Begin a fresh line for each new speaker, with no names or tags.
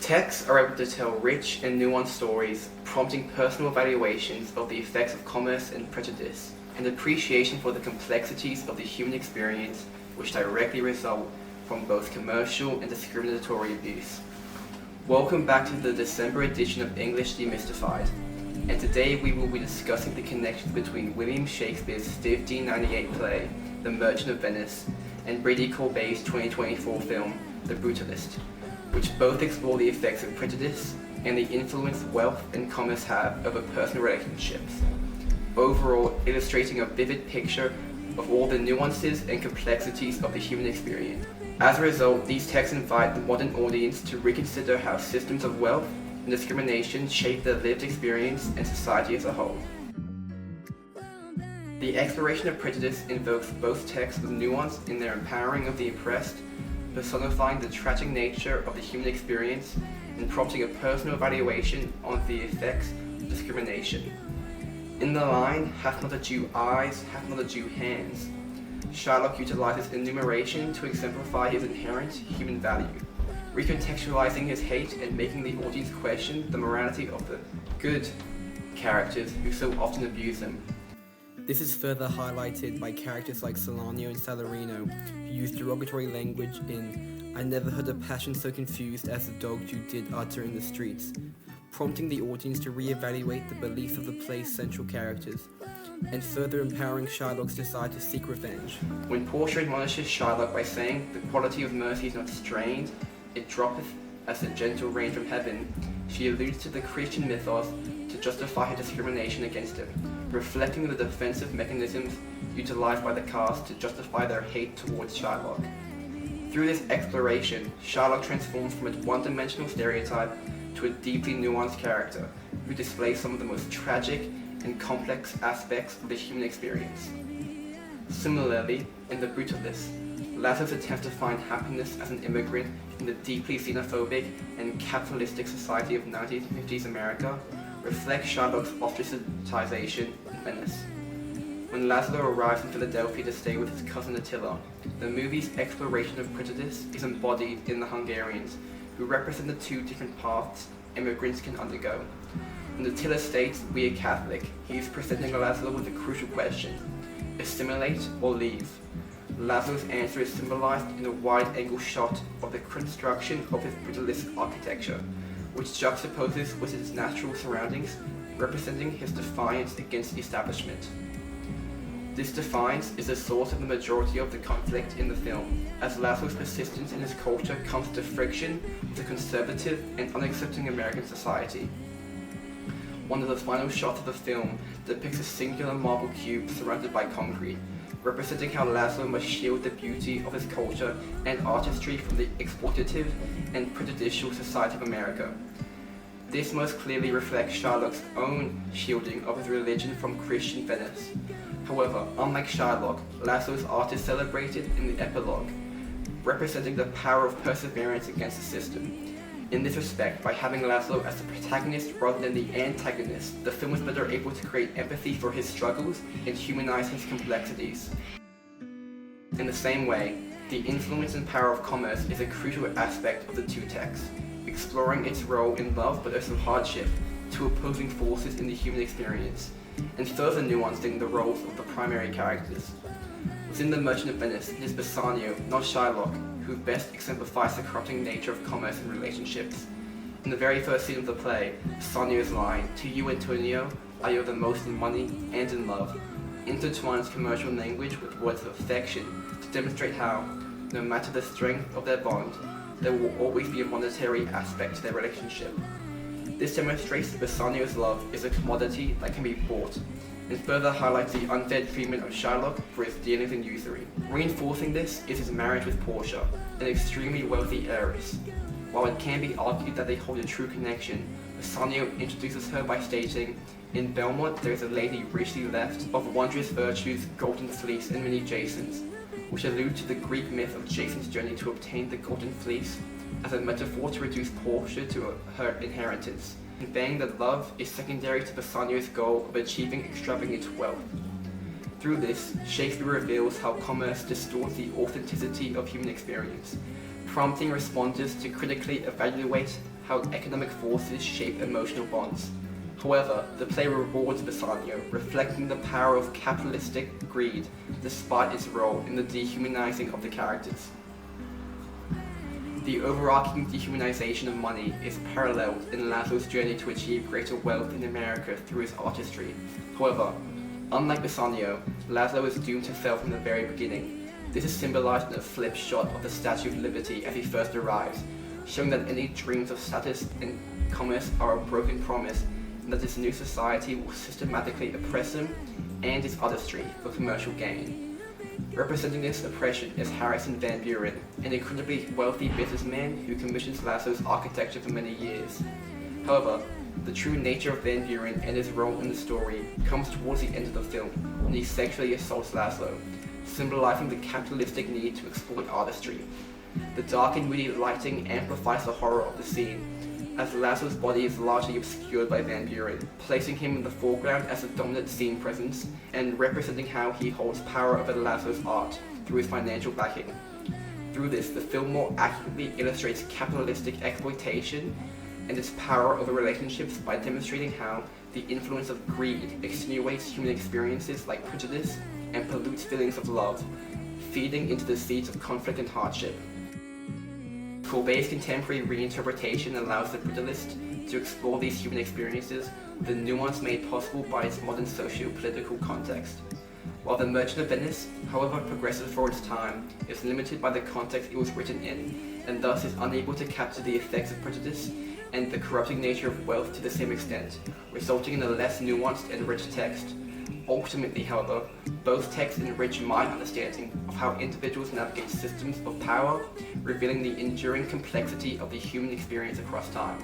Texts are able to tell rich and nuanced stories, prompting personal evaluations of the effects of commerce and prejudice, and appreciation for the complexities of the human experience which directly result from both commercial and discriminatory abuse. Welcome back to the December edition of English Demystified, and today we will be discussing the connections between William Shakespeare's 1598 play, The Merchant of Venice, and Brady Corbet's 2024 film, The Brutalist, which both explore the effects of prejudice and the influence wealth and commerce have over personal relationships, overall illustrating a vivid picture of all the nuances and complexities of the human experience. As a result, these texts invite the modern audience to reconsider how systems of wealth and discrimination shape their lived experience and society as a whole. The exploration of prejudice invokes both texts with nuance in their empowering of the oppressed, personifying the tragic nature of the human experience, and prompting a personal evaluation on the effects of discrimination. In the line, "Hath not a Jew eyes, hath not a Jew hands," Shylock utilizes enumeration to exemplify his inherent human value, recontextualizing his hate and making the audience question the morality of the good characters who so often abuse them. This is further highlighted by characters like Salanio and Salarino, who use derogatory language in "I never heard a passion so confused as the dog you did utter in the streets," prompting the audience to re-evaluate the beliefs of the play's central characters, and further empowering Shylock's desire to seek revenge. When Portia admonishes Shylock by saying, "The quality of mercy is not strained, it droppeth as a gentle rain from heaven," she alludes to the Christian mythos to justify her discrimination against him, reflecting the defensive mechanisms utilized by the cast to justify their hate towards Shylock. Through this exploration, Shylock transforms from a one-dimensional stereotype to a deeply nuanced character who displays some of the most tragic and complex aspects of the human experience. Similarly, in The Brutalist, Laszlo's attempt to find happiness as an immigrant in the deeply xenophobic and capitalistic society of 1950s America reflects Shylock's ostracization in Venice. When Laszlo arrives in Philadelphia to stay with his cousin Attila, the movie's exploration of prejudice is embodied in the Hungarians, who represent the two different paths immigrants can undergo. When Attila states, "We are Catholic," he is presenting Laszlo with a crucial question: assimilate or leave? Laszlo's answer is symbolized in a wide-angle shot of the construction of his brutalist architecture, which juxtaposes with his natural surroundings, representing his defiance against the establishment. This defiance is the source of the majority of the conflict in the film, as Laszlo's persistence in his culture comes to friction with a conservative and unaccepting American society. One of the final shots of the film depicts a singular marble cube surrounded by concrete, representing how Laszlo must shield the beauty of his culture and artistry from the exploitative and prejudicial society of America. This most clearly reflects Shylock's own shielding of his religion from Christian Venice. However, unlike Shylock, Laszlo's art is celebrated in the epilogue, representing the power of perseverance against the system. In this respect, by having Laszlo as the protagonist rather than the antagonist, the film was better able to create empathy for his struggles and humanize his complexities. In the same way, the influence and power of commerce is a crucial aspect of the two texts, exploring its role in love but also hardship, two opposing forces in the human experience, and further nuancing the roles of the primary characters. Within The Merchant of Venice, it is Bassanio, not Shylock, who best exemplifies the corrupting nature of commerce and relationships. In the very first scene of the play, Bassanio's line, "To you, Antonio, I owe the most in money and in love," intertwines commercial language with words of affection to demonstrate how, no matter the strength of their bond, there will always be a monetary aspect to their relationship. This demonstrates that Bassanio's love is a commodity that can be bought, and further highlights the unfair treatment of Shylock for his dealings in usury. Reinforcing this is his marriage with Portia, an extremely wealthy heiress. While it can be argued that they hold a true connection, Bassanio introduces her by stating, "In Belmont there is a lady richly left, of wondrous virtues, golden fleece, and many Jasons," which allude to the Greek myth of Jason's journey to obtain the golden fleece as a metaphor to reduce Portia to her inheritance, conveying that love is secondary to Bassanio's goal of achieving extravagant wealth. Through this, Shakespeare reveals how commerce distorts the authenticity of human experience, prompting responders to critically evaluate how economic forces shape emotional bonds. However, the play rewards Bassanio, reflecting the power of capitalistic greed despite its role in the dehumanizing of the characters. The overarching dehumanization of money is paralleled in Laszlo's journey to achieve greater wealth in America through his artistry. However, unlike Bassanio, Laszlo is doomed to fail from the very beginning. This is symbolized in a flip shot of the Statue of Liberty as he first arrives, showing that any dreams of status and commerce are a broken promise, and that this new society will systematically oppress him and his artistry for commercial gain. Representing this oppression is Harrison Van Buren, an incredibly wealthy businessman who commissions Laszlo's architecture for many years. However, the true nature of Van Buren and his role in the story comes towards the end of the film, when he sexually assaults Laszlo, symbolizing the capitalistic need to exploit artistry. The dark and moody lighting amplifies the horror of the scene, as Laszlo's body is largely obscured by Van Buren, placing him in the foreground as a dominant scene presence and representing how he holds power over Laszlo's art through his financial backing. Through this, the film more accurately illustrates capitalistic exploitation and its power over relationships by demonstrating how the influence of greed extenuates human experiences like prejudice and pollutes feelings of love, feeding into the seeds of conflict and hardship. Courbet's contemporary reinterpretation allows the Brutalist to explore these human experiences with the nuance made possible by its modern socio-political context. While The Merchant of Venice, however progressive for its time, is limited by the context it was written in, and thus is unable to capture the effects of prejudice and the corrupting nature of wealth to the same extent, resulting in a less nuanced and rich text. Ultimately, however, both texts enrich my understanding of how individuals navigate systems of power, revealing the enduring complexity of the human experience across time.